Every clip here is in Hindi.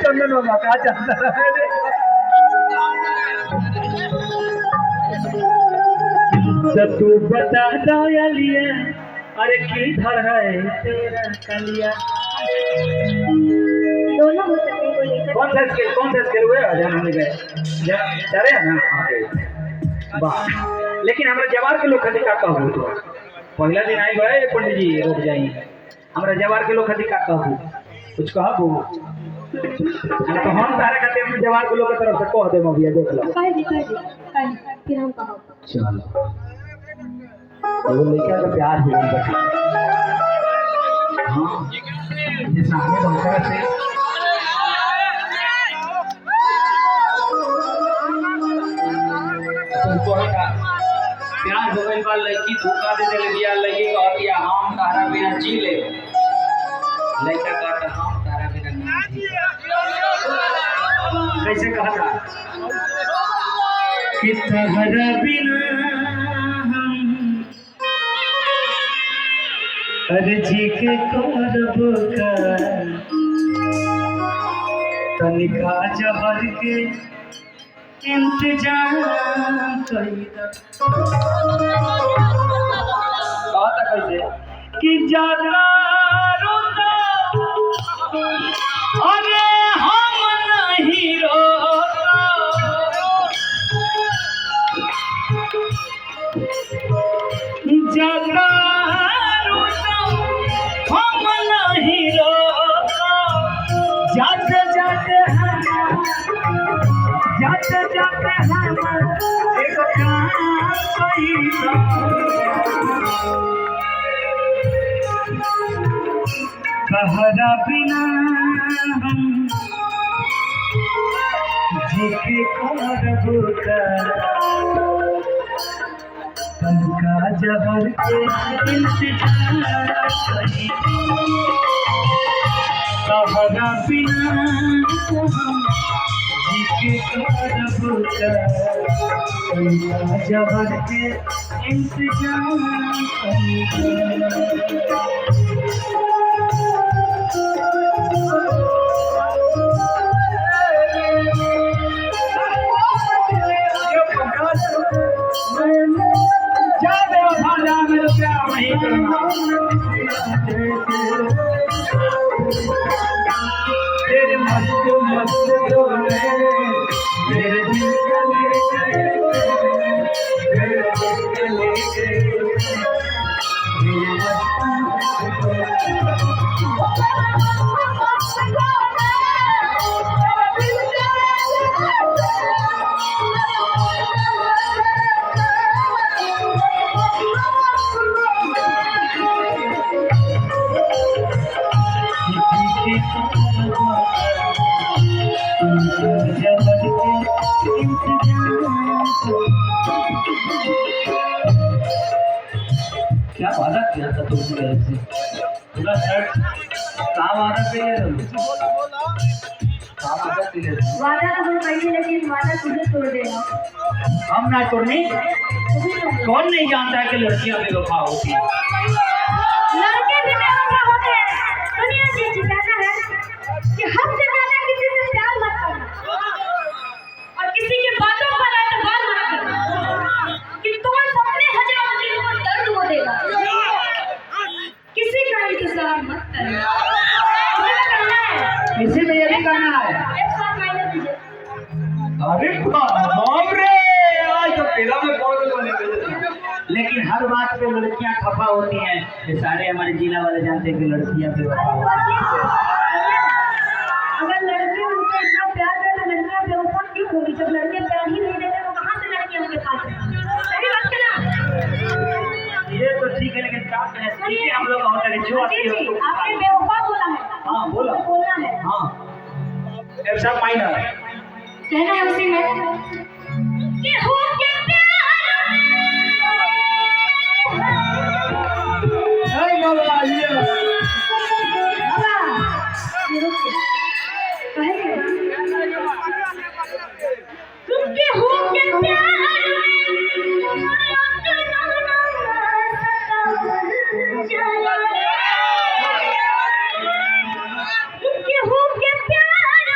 चंदन बाबा का चंदन तो तू बता दयालिया अरे किधर है तेरा कलिया। दोनों हो सकते हैं, कोई दिक्कत कौन सा स्केल हुए जान हमने गए चले ना आगे वाह। लेकिन हमरा जवार के लोग खदी का कहू तो पहला दिन आई गए पंडित जी रुक जाइए हमरा जवार के लोग खदी का कहू कुछ कहबो तो हम तारे खातिर अपने जवार के लोग के तरफ से कह दे मभिया देख लो कह दी फिर हम कहो चलो वो लड़का का प्यार है बच्चे हां ये सामने डॉक्टर से तुमको का प्यार हो गई बा लड़की धोखा दे देले दिया लड़की कहती है हम तारा बिना जी ले लड़का कहता हम तारा बिना नहीं जी कैसे कहा था कि तारा बिना अरे जी के करब का तनिका जहर के इंतजाम कइदा कहता कैसे कि ज्यादा रोता अरे हम नहीं रोता ज्यादा हम नहीं रोता जाते जाते हम एक काम कइला तहरा बिना हम जिके करब का तनका जहर के इंतजार करी तहरा बिना जिके करब का तनका जहर के इंतजार करी तेरे मस्त मस्त डोले मेरे दिल का लेके क्या वादा किया था तुमने ऐसे पूरा शर्ट काम वादा पे ले लो काम वादा पे ले लो वादा तो हम करेंगे लेकिन वादा तुझे तोड़ देना हम ना तोड़ने कौन नहीं जानता कि लड़कियां बेवफा होती हैं लड़के भी बेवफा होते हैं। दुनिया जी कहता है कि हमसे ज्यादा किसी से प्यार मत करना और किसी की बातों पर एतबार मत करना कि तुम्हारे सपने हजार दिल को दर्द हो देगा। किसी का इंतजार मत करना किसी में ये नहीं करना है। एक साथ मायने दीजिए। अरे बाप रे आज तो पेड़ा में बहुत बने लेकिन हर बात पे लड़कियां खफा होती हैं। ये सारे हमारे जिला वाले जानते हैं कि लड़कियां बेवफा होती हैं। अगर लड़के उनसे इतना प्यार करे तो लड़कियां बेवफा क्यों होगी? जब लड़के प्यार ही नहीं देते तो कहाँ से लड़कियां उनके पास हैं? सही बात है ना? ये तो ठीक है लेकिन क्या करें सुनिए हम लोग होता है जो आती है उसको आपने बेवफा बोला है। हाँ बोला बोलना है। हाँ ऐसा मायना कहना है उसी में कि हो के प्यार नहीं बाबा ये बाबा ये रुकिए कहेंगे तुमके हो के प्यार तुमके हो के प्यार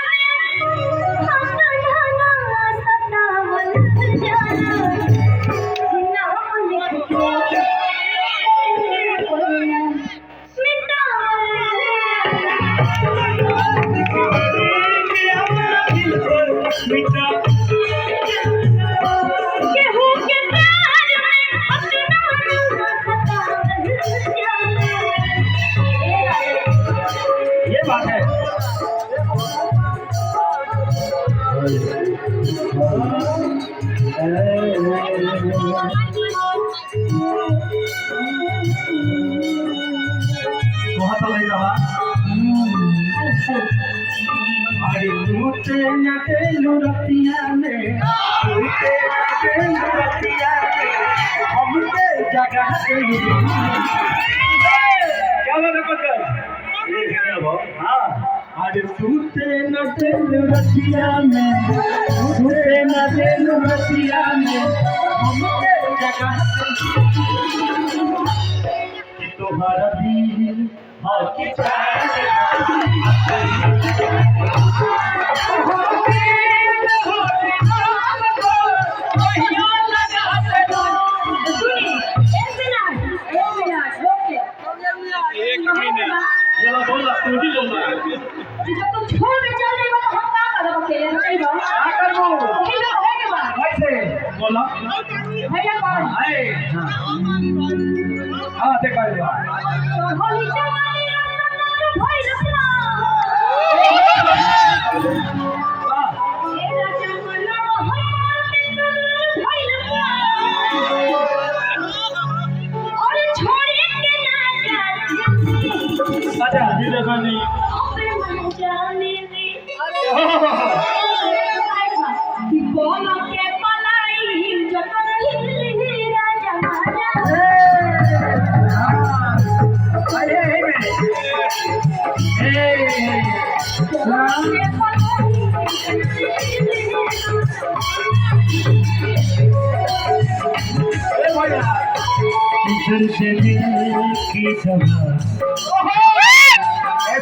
वहाँ तो लग रहा अरे टूटे नटे लुरतिया में टूटे नटे लुरतिया में हमके जगह क्या बात है पकड़ ये है वो हाँ अरे टूटे नटे लुरतिया में टूटे नटे लुरतिया में हमके जगह तुम्हारा दिल हाँ की हाँ देखा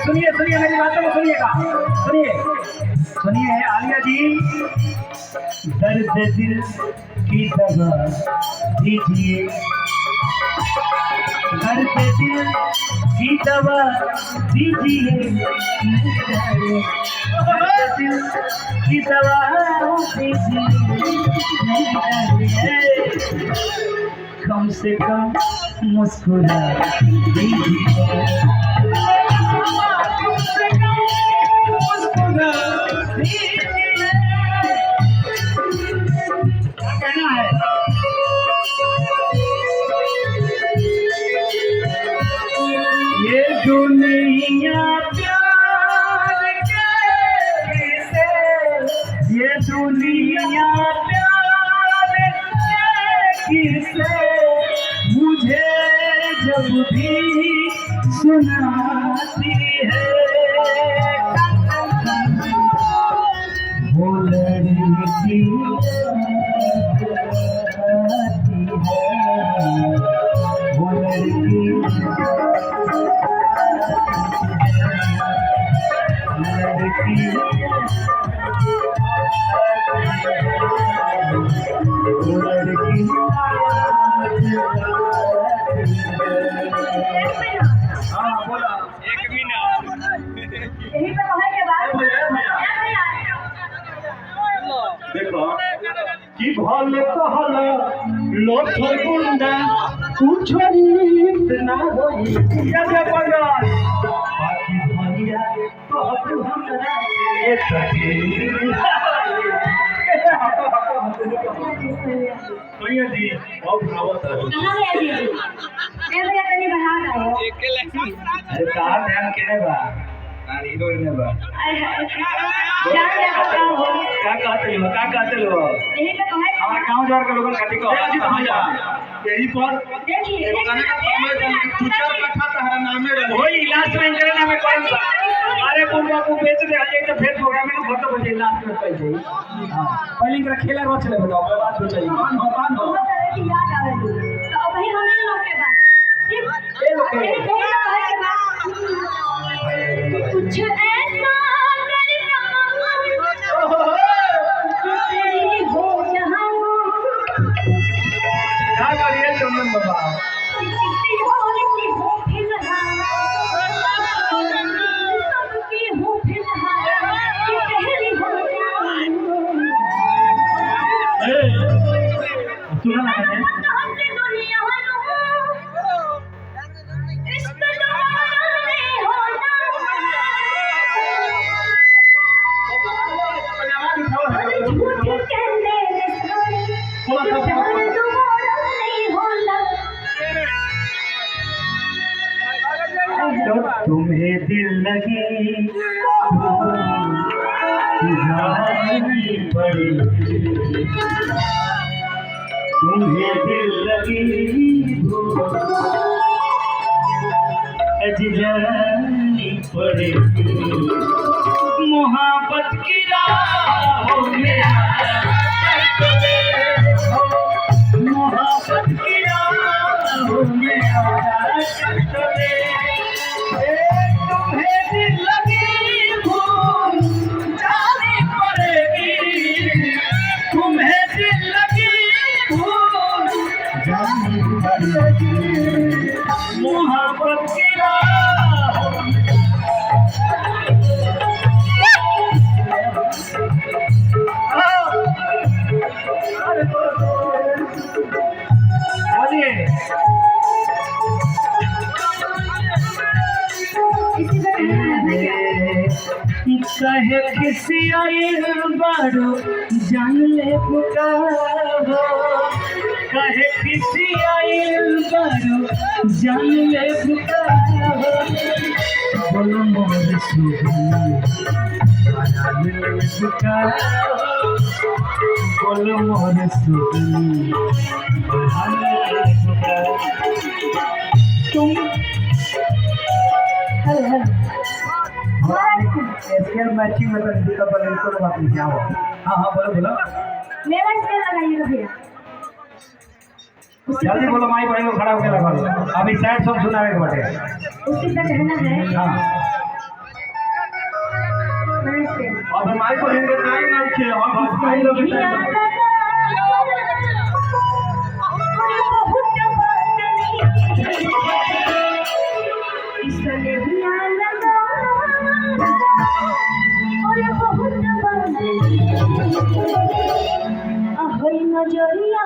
सुनिए सुनिए मेरी बातों को सुनिएगा सुनिए सुनिए आलिया जी दर्द दिल की दवा दीजिए दर्द दिल की दवा दीजिए दर्द दिल की दवा दीजिए कम से कम मुस्कुरा दीजिए क्या कहना है ये दुनिया प्यार से ये दुनिया प्यार से मुझे जब भी सुनाती है वो लड़की आती है वो लड़की हाँ बोला यही पे कहे के बाद देखो कि भले कहला लोथर गुंडा कुछ रीत ना होई जब बगल बाकी भैया कहत हमरा ये सके भैया जी बहुत आवत है कहां गए जी ए भैया तनी बढ़ा दो अरे तार ध्यान केने बा यार हीरो ने बा क्या बताओ का कहते हो यही पे कहे हमारा गांव जवार के लोगन खातिर कहो यही पर देखिए एगो गाना का फॉर्मेट है तू चार कट्ठा तहरा नामे रहे होई लास्ट में करे नामे करम बा अरे बुआ को बेच दे हजे तो फेस प्रोग्राम में खत्म हो जाए लास्ट में कह जाई हां पहले इनका खेला रोच ले बताओ ओकर बाद सोचाई बांध हो याद आवे तो अब ही हम लोग के बाद ए लोग के कुछ ऐसा हो जहां क्या करिए चंदन बाबा किसी और की हो फिलहाल सबकी हो फिलहाल कि पहली हो जाऊं सुना ना मैंने हमसे दुनिया लो इश्क जमाने तुम्हें दिल लगी जानी पड़ेगी, तुम्हें दिल लगी जानी पड़ेगी। मोहब्बत की राहों में मोहब्बत की राहों में चले, तुम्हें दिल लगी भूल जानी पड़ेगी, तुम्हें दिल लगी भूल जानी पड़ेगी। मोहब्बत की राहों में कहे किसी आयल बारो जान ले पुकारो, कहे किसी आयल बारो जान ले पुकारो, बोलो मोर सुगनी जान ले पुकारो, बोलो मोर सुगनी जान ले पुकारो। तुम हेलो स्केल मैचिंग में तो का पर इनको बात नहीं क्या हो। हाँ हाँ बोलो बोलो, मेरा स्केल लगाइएगा भैया। जल्दी बोलो, माइक भाई को खड़ा होकर लगा लो, अभी सैड सॉन्ग सुनावे के बटे। उसी तक कहना है। हाँ मेरा स्केल और माइक को हिंदी नहीं ना के और भाई लोग के टाइम नजरिया